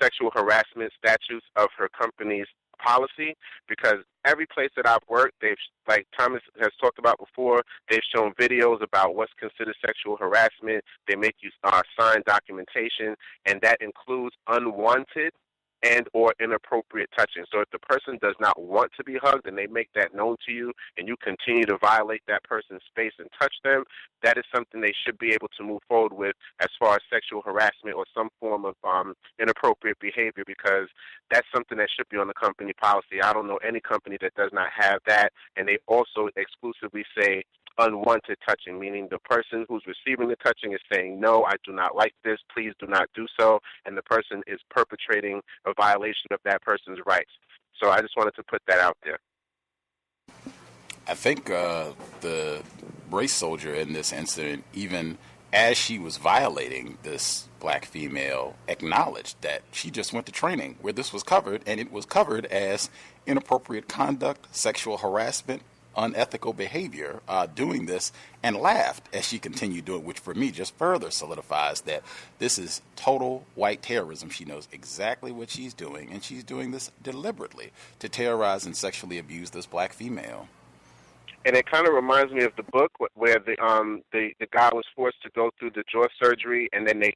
sexual harassment statutes of her company's policy, because every place that I've worked, they've, like Thomas has talked about before, they've shown videos about what's considered sexual harassment. They make you sign documentation, and that includes unwanted and or inappropriate touching. So if the person does not want to be hugged and they make that known to you and you continue to violate that person's space and touch them, that is something they should be able to move forward with as far as sexual harassment or some form of inappropriate behavior, because that's something that should be on the company policy. I don't know any company that does not have that, and they also exclusively say unwanted touching, meaning the person who's receiving the touching is saying, no, I do not like this, please do not do so, and the person is perpetrating a violation of that person's rights. So I just wanted to put that out there. I think the race soldier in this incident, even as she was violating this black female, acknowledged that she just went to training where this was covered, and it was covered as inappropriate conduct, sexual harassment, unethical behavior, doing this, and laughed as she continued doing it, which for me just further solidifies that this is total white terrorism. She knows exactly what she's doing, and she's doing this deliberately to terrorize and sexually abuse this black female. And it kind of reminds me of the book where the guy was forced to go through the jaw surgery, and then the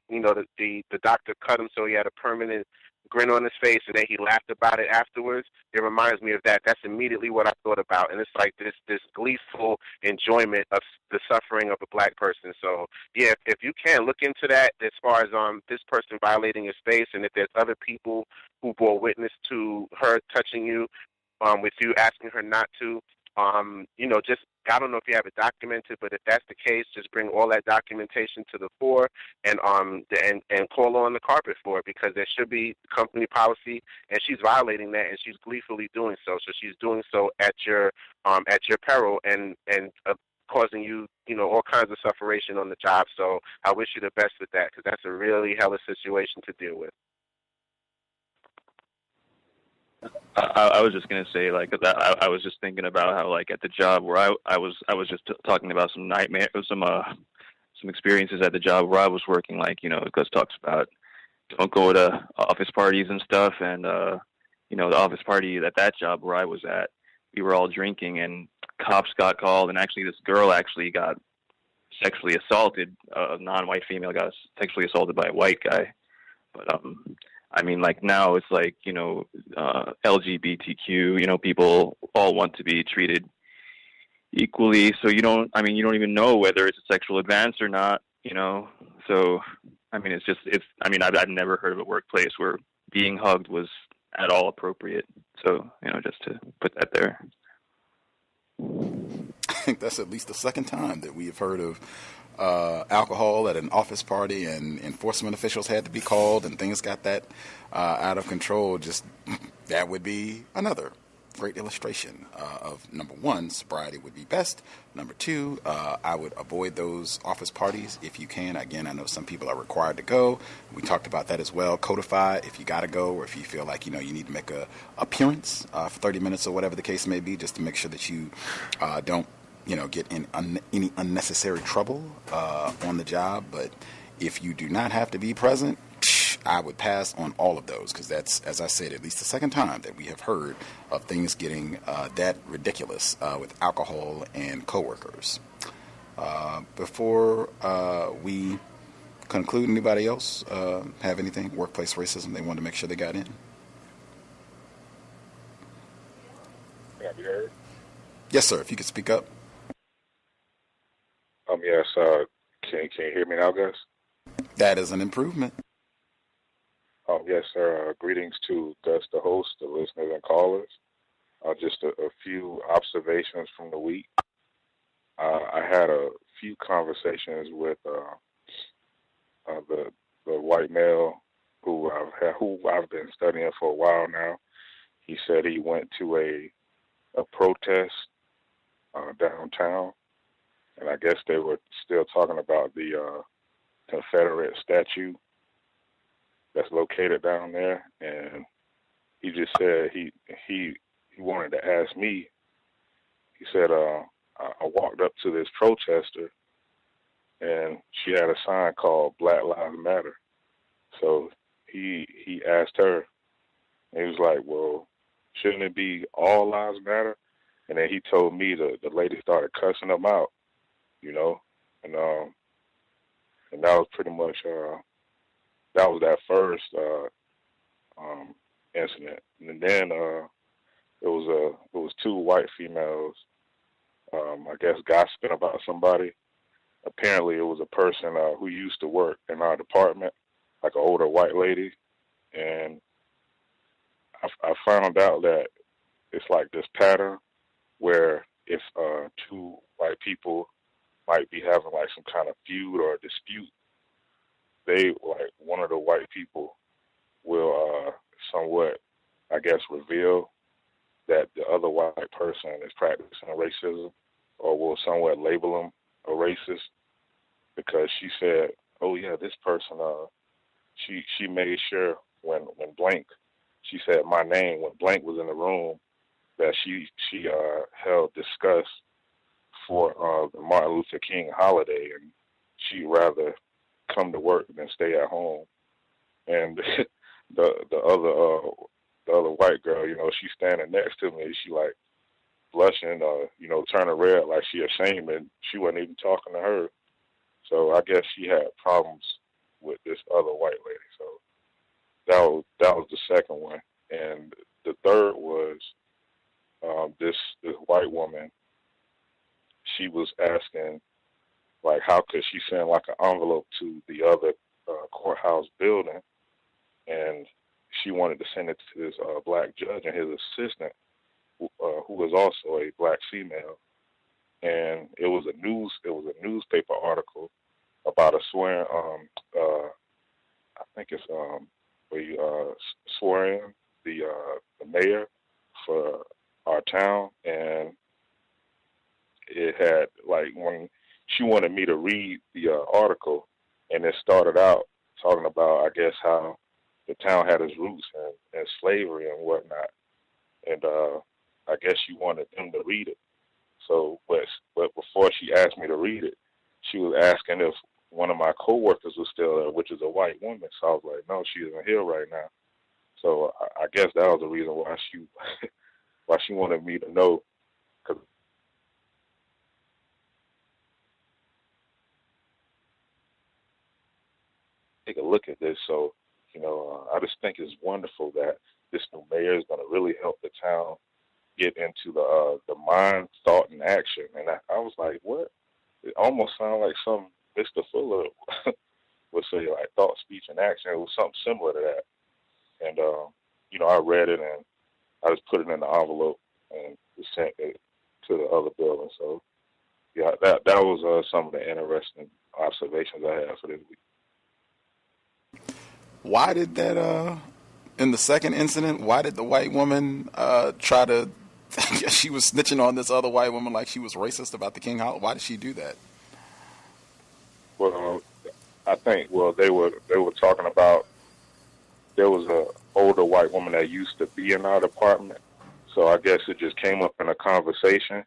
doctor cut him so he had a permanent grin on his face, and then he laughed about it afterwards. It reminds me of that. That's immediately what I thought about, and it's like this gleeful enjoyment of the suffering of a black person. So yeah, if you can look into that as far as this person violating your space, and if there's other people who bore witness to her touching you, with you asking her not to, just I don't know if you have it documented, but if that's the case, just bring all that documentation to the fore and call on the carpet for it, because there should be company policy, and she's violating that, and she's gleefully doing so. So she's doing so at your peril and causing you all kinds of sufferation on the job. So I wish you the best with that, because that's a really hellish situation to deal with. I was just gonna say, like, I was just thinking about how, like, at the job where I was just talking about some some experiences at the job where I was working. Like, Gus talks about don't go to office parties and stuff, and the office party at that job where I was at, we were all drinking, and cops got called, and actually this girl actually got sexually assaulted. A non-white female got sexually assaulted by a white guy, but I mean, like, now it's like, LGBTQ, people all want to be treated equally. So you don't even know whether it's a sexual advance or not, So, I mean, I've never heard of a workplace where being hugged was at all appropriate. So, just to put that there. I think that's at least the second time that we have heard of alcohol at an office party, and enforcement officials had to be called, and things got that out of control. Just that would be another great illustration of, number one, sobriety would be best. Number two, I would avoid those office parties if you can. Again, I know some people are required to go. We talked about that as well. Codify if you got to go, or if you feel like you need to make a appearance for 30 minutes or whatever the case may be, just to make sure that you don't get in any unnecessary trouble on the job. But if you do not have to be present, I would pass on all of those, because that's, as I said, at least the second time that we have heard of things getting that ridiculous with alcohol and coworkers. Before we conclude, anybody else have anything, workplace racism, they want to make sure they got in? Can I be heard? Yes, sir, if you could speak up. Yes, can you hear me now, Gus? That is an improvement. Yes, sir. Greetings to Gus, the host, the listeners and callers. Just a few observations from the week. I had a few conversations with the white male who I've been studying for a while now. He said he went to a protest downtown, and I guess they were still talking about the Confederate statue that's located down there, and he just said he wanted to ask me. He said, I walked up to this protester, and she had a sign called Black Lives Matter. So he asked her, and he was like, well, shouldn't it be all lives matter? And then he told me the lady started cussing him out, and that was pretty much that was that first incident. And then it was two white females, I guess, gossiping about somebody. Apparently, it was a person who used to work in our department, like an older white lady, and I found out that it's like this pattern where if two white people might be having like some kind of feud or dispute, one of the white people will somewhat, I guess, reveal that the other white person is practicing racism, or will somewhat label them a racist, because she said, oh yeah, this person, she made sure when blank, she said my name when blank was in the room, that she held disgust for the Martin Luther King holiday, and she'd rather come to work than stay at home. And the other white girl, she's standing next to me, and she like blushing or, turning red like she ashamed, and she wasn't even talking to her. So I guess she had problems with this other white lady. So that was the second one. And the third was this white woman. She was asking, like, how could she send like an envelope to the other courthouse building, and she wanted to send it to this black judge and his assistant, who was also a black female. And it was a newspaper article about a swearing. I think it's where you swore in the mayor for our town, and it had like when she wanted me to read the article, and it started out talking about, I guess, how the town had its roots in slavery and whatnot, and I guess she wanted them to read it. So, but before she asked me to read it, she was asking if one of my coworkers was still there, which is a white woman. So I was like, no, she isn't here right now. So I guess that was the reason why she wanted me to know. Cause take a look at this. So, I just think it's wonderful that this new mayor is going to really help the town get into the mind, thought, and action. And I was like, what? It almost sounded like some Mr. Fuller would say, like thought, speech, and action. It was something similar to that. And, I read it, and I just put it in the envelope and sent it to the other building. So, yeah, that was some of the interesting observations I had for this week. Why did that, in the second incident, why did the white woman try to, I guess she was snitching on this other white woman like she was racist about the King Holiday? Why did she do that? Well, I think, they were talking about, there was a older white woman that used to be in our department. So I guess it just came up in a conversation,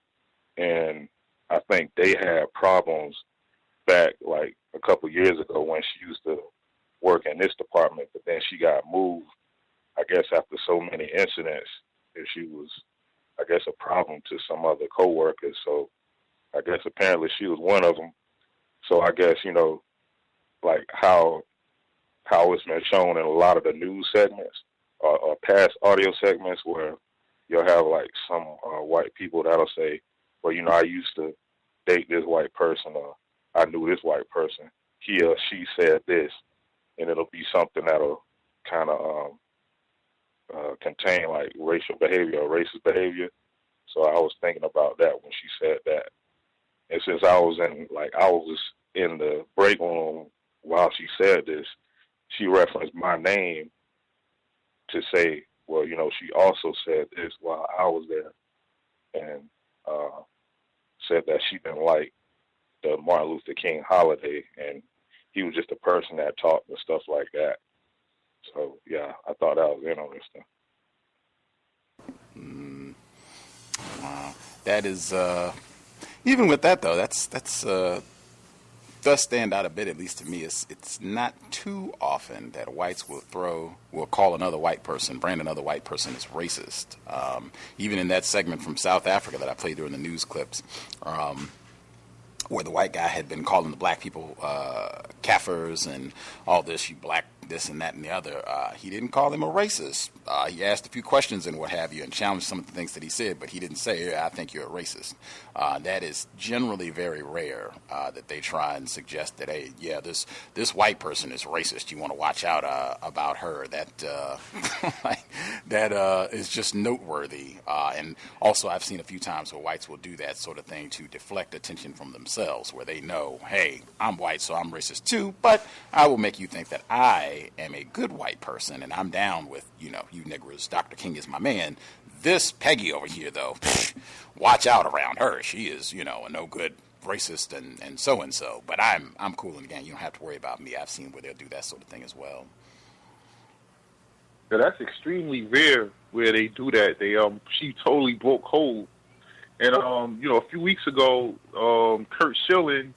and I think they had problems back like a couple years ago when she used to work in this department, but then she got moved, I guess, after so many incidents, and she was, I guess, a problem to some other coworkers. So I guess apparently she was one of them. So I guess, like how it's been shown in a lot of the news segments or past audio segments where you'll have like some white people that'll say, well, I used to date this white person, or I knew this white person. He or she said this, and it'll be something that'll kind of contain like racial behavior or racist behavior. So I was thinking about that when she said that. And since I was in the break room while she said this, she referenced my name to say, well, she also said this while I was there, and said that she didn't like the Martin Luther King holiday, and he was just a person that talked and stuff like that. So, yeah, I thought that was interesting. Wow. That is, even with that, though, that's does stand out a bit, at least to me. It's not too often that whites will call another white person, brand another white person as racist. Even in that segment from South Africa that I played during the news clips, where the white guy had been calling the black people Kafirs and all this, you black this and that and the other. He didn't call him a racist. He asked a few questions and what have you and challenged some of the things that he said, but he didn't say, I think you're a racist. That is generally very rare that they try and suggest that, hey, yeah, this white person is racist. You want to watch out about her. That is just noteworthy. And also I've seen a few times where whites will do that sort of thing to deflect attention from themselves, where they know, hey, I'm white, so I'm racist too, but I will make you think that I am a good white person and I'm down with, you niggers. Dr. King is my man. This Peggy over here, though, watch out around her. She is, a no good racist and so. But I'm cool in the game. You don't have to worry about me. I've seen where they'll do that sort of thing as well. Yeah, that's extremely rare where they do that. She totally broke code. And a few weeks ago, Kurt Schilling,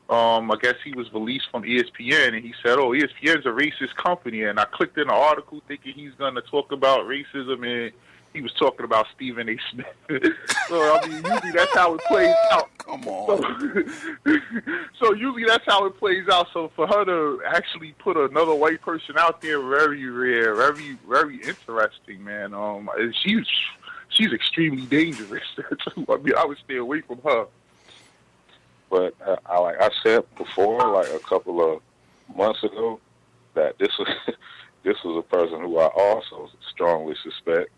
I guess he was released from ESPN, and he said, ESPN's a racist company. And I clicked in the article thinking he's going to talk about racism, and he was talking about Stephen A. Smith. So I mean, usually that's how it plays out. Come on. So usually that's how it plays out. So for her to actually put another white person out there, very rare, very interesting, man. And she's extremely dangerous too. I mean, I would stay away from her. But like I said before, like a couple of months ago, that this was a person who I also strongly suspect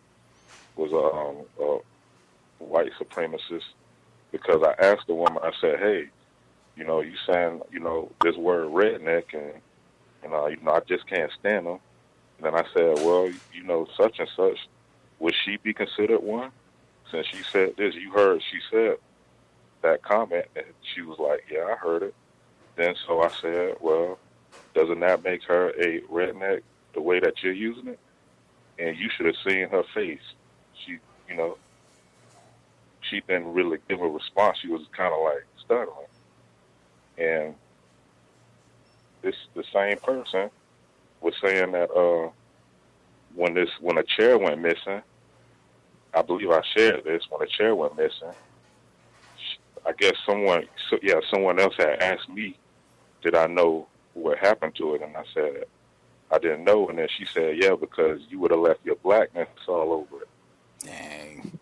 was a white supremacist, because I asked the woman, I said, hey, you saying, this word redneck, and, I just can't stand them. And then I said, well, such and such, would she be considered one? Since she said this, you heard she said that comment, and she was like, yeah, I heard it. Then so I said, well, doesn't that make her a redneck the way that you're using it? And you should have seen her face. She, she didn't really give a response. She was kind of like stuttering. And the same person was saying that when a chair went missing, I believe I shared this, when a chair went missing, I guess someone else had asked me, did I know what happened to it? And I said, I didn't know. And then she said, yeah, because you would have left your blackness all over it. Dang.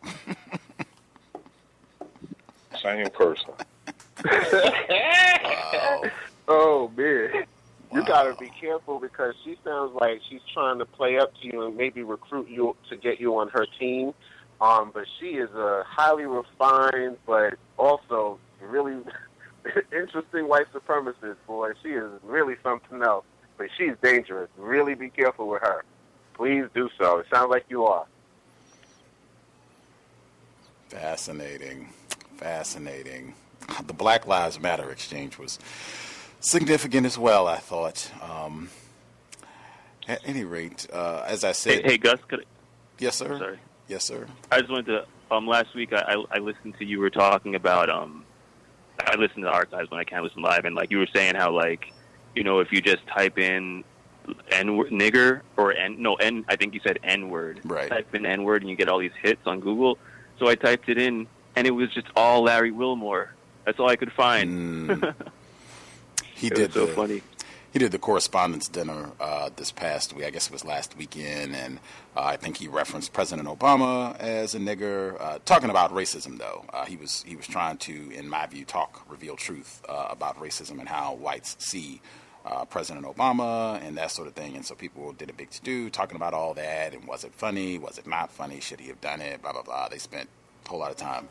Same person. Wow. Oh, man. You Wow. got to be careful, because she sounds like she's trying to play up to you and maybe recruit you to get you on her team. But she is a highly refined, but also really interesting white supremacist, boy. She is really something else. But she's dangerous. Really be careful with her. Please do so. It sounds like you are. Fascinating. The Black Lives Matter exchange was significant as well, I thought. At any rate, as I said... Hey Gus, could I... Yes, sir? Sorry. Yes, sir. I just wanted to... last week, I listened to you were talking about... I listen to the archives when I can't listen live, and like you were saying how like, if you just type in nigger or I think you said N-word. Right. Type in N-word and you get all these hits on Google. So I typed it in, and it was just all Larry Wilmore. That's all I could find. He did so funny. He did the correspondence dinner this past week. I guess it was last weekend, and I think he referenced President Obama as a nigger. Talking about racism, though, he was trying to, in my view, reveal truth about racism and how whites see President Obama and that sort of thing. And so people did a big to-do talking about all that, and was it funny? Was it not funny? Should he have done it? Blah, blah, blah. They spent a whole lot of time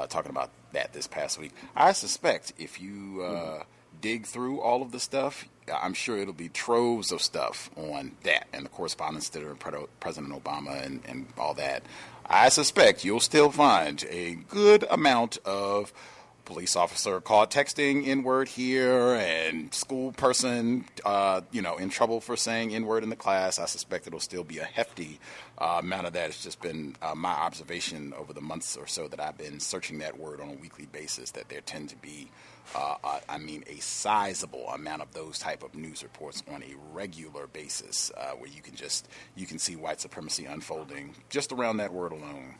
talking about that this past week. I suspect if you dig through all of the stuff, I'm sure it'll be troves of stuff on that and the correspondence dinner and President Obama and all that. I suspect you'll still find a good amount of police officer caught texting N-word here and school person, in trouble for saying N-word in the class. I suspect it'll still be a hefty amount of that. It's just been my observation over the months or so that I've been searching that word on a weekly basis, that there tend to be, a sizable amount of those type of news reports on a regular basis, where you can see white supremacy unfolding just around that word alone.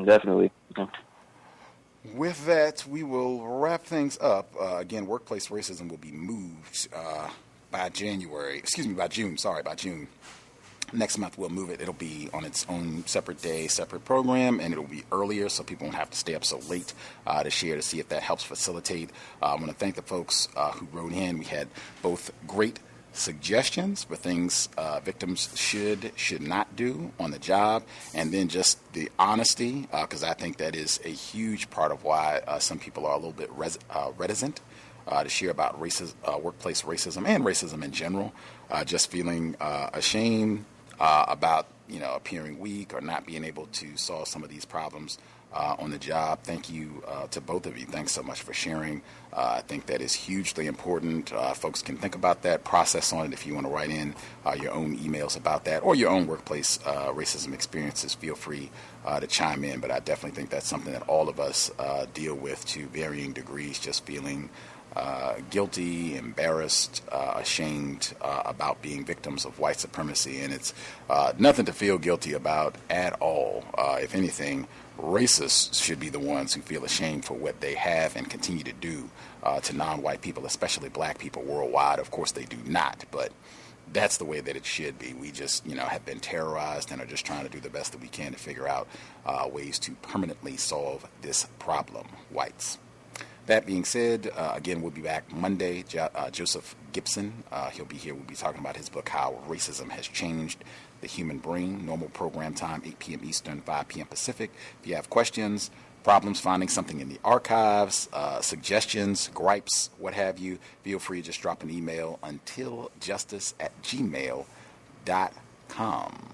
Definitely. Yeah. With that, we will wrap things up. Again, workplace racism will be moved by June. By June. Next month, we'll move it. It'll be on its own separate day, separate program, and it'll be earlier so people won't have to stay up so late to share, to see if that helps facilitate. I want to thank the folks who wrote in. We had both great suggestions for things victims should not do on the job, and then just the honesty, because I think that is a huge part of why some people are a little bit reticent to share about workplace racism and racism in general, just feeling ashamed about appearing weak or not being able to solve some of these problems on the job. Thank you to both of you. Thanks so much for sharing. I think that is hugely important. Folks can think about that, process on it. If you want to write in your own emails about that or your own workplace racism experiences, feel free to chime in. But I definitely think that's something that all of us deal with to varying degrees, just feeling guilty, embarrassed, ashamed about being victims of white supremacy, and it's nothing to feel guilty about at all. If anything, racists should be the ones who feel ashamed for what they have and continue to do to non-white people, especially black people worldwide. Of course, they do not, but that's the way that it should be. We just, have been terrorized and are just trying to do the best that we can to figure out ways to permanently solve this problem, whites. That being said, again, we'll be back Monday. Joseph Gibson, he'll be here. We'll be talking about his book, How Racism Has Changed the Human Brain. Normal program time, 8 p.m. Eastern, 5 p.m. Pacific. If you have questions, problems finding something in the archives, suggestions, gripes, what have you, feel free to just drop an email, untiljustice@gmail.com.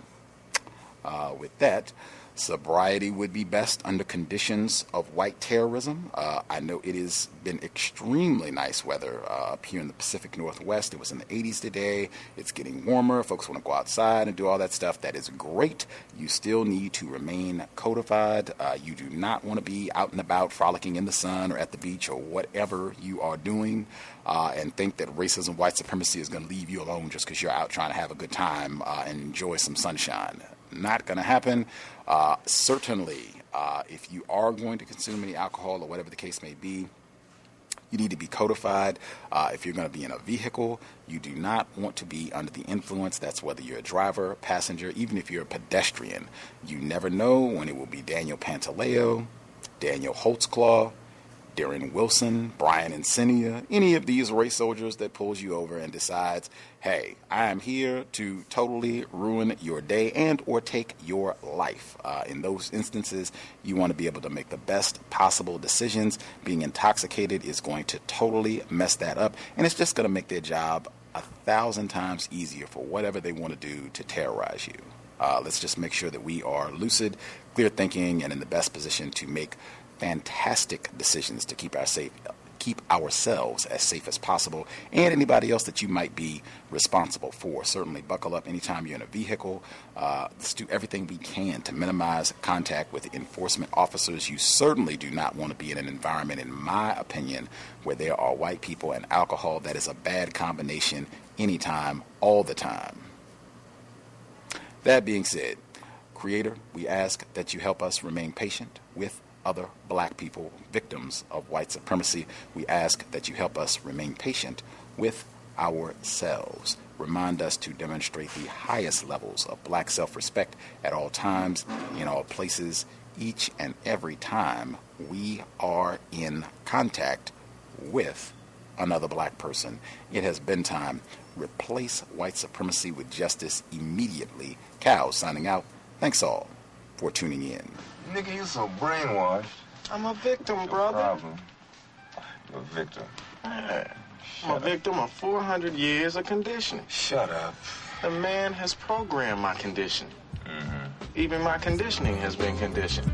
With that, sobriety would be best under conditions of white terrorism. I know it has been extremely nice weather up here in the Pacific Northwest. It was in the 80s today. It's getting warmer. Folks want to go outside and do all that stuff. That is great. You still need to remain codified. You do not want to be out and about frolicking in the sun or at the beach or whatever you are doing and think that racism, white supremacy is going to leave you alone just because you're out trying to have a good time and enjoy some sunshine. Not going to happen. Certainly, if you are going to consume any alcohol or whatever the case may be, you need to be codified. If you're going to be in a vehicle, you do not want to be under the influence. That's whether you're a driver, passenger, even if you're a pedestrian. You never know when it will be Daniel Pantaleo, Daniel Holtzclaw, Darren Wilson, Brian Encinia, any of these race soldiers that pulls you over and decides, hey, I am here to totally ruin your day and or take your life. In those instances, you want to be able to make the best possible decisions. Being intoxicated is going to totally mess that up, and it's just going to make their job 1,000 times easier for whatever they want to do to terrorize you. Let's just make sure that we are lucid, clear thinking, and in the best position to make fantastic decisions to keep ourselves as safe as possible, and anybody else that you might be responsible for. Certainly buckle up anytime you're in a vehicle. Let's do everything we can to minimize contact with enforcement officers. You certainly do not want to be in an environment, in my opinion, where there are white people and alcohol. That is a bad combination anytime, all the time. That being said, Creator, we ask that you help us remain patient with other black people, victims of white supremacy. We ask that you help us remain patient with ourselves. Remind us to demonstrate the highest levels of black self-respect at all times, in all places, each and every time we are in contact with another black person. It has been time. Replace white supremacy with justice immediately. Cal signing out. Thanks all for tuning in. Nigga, you so brainwashed. I'm a victim, brother. No problem. You're a victim. I'm a victim of 400 years of conditioning. Shut up. The man has programmed my conditioning. Mm-hmm. Even my conditioning has been conditioned.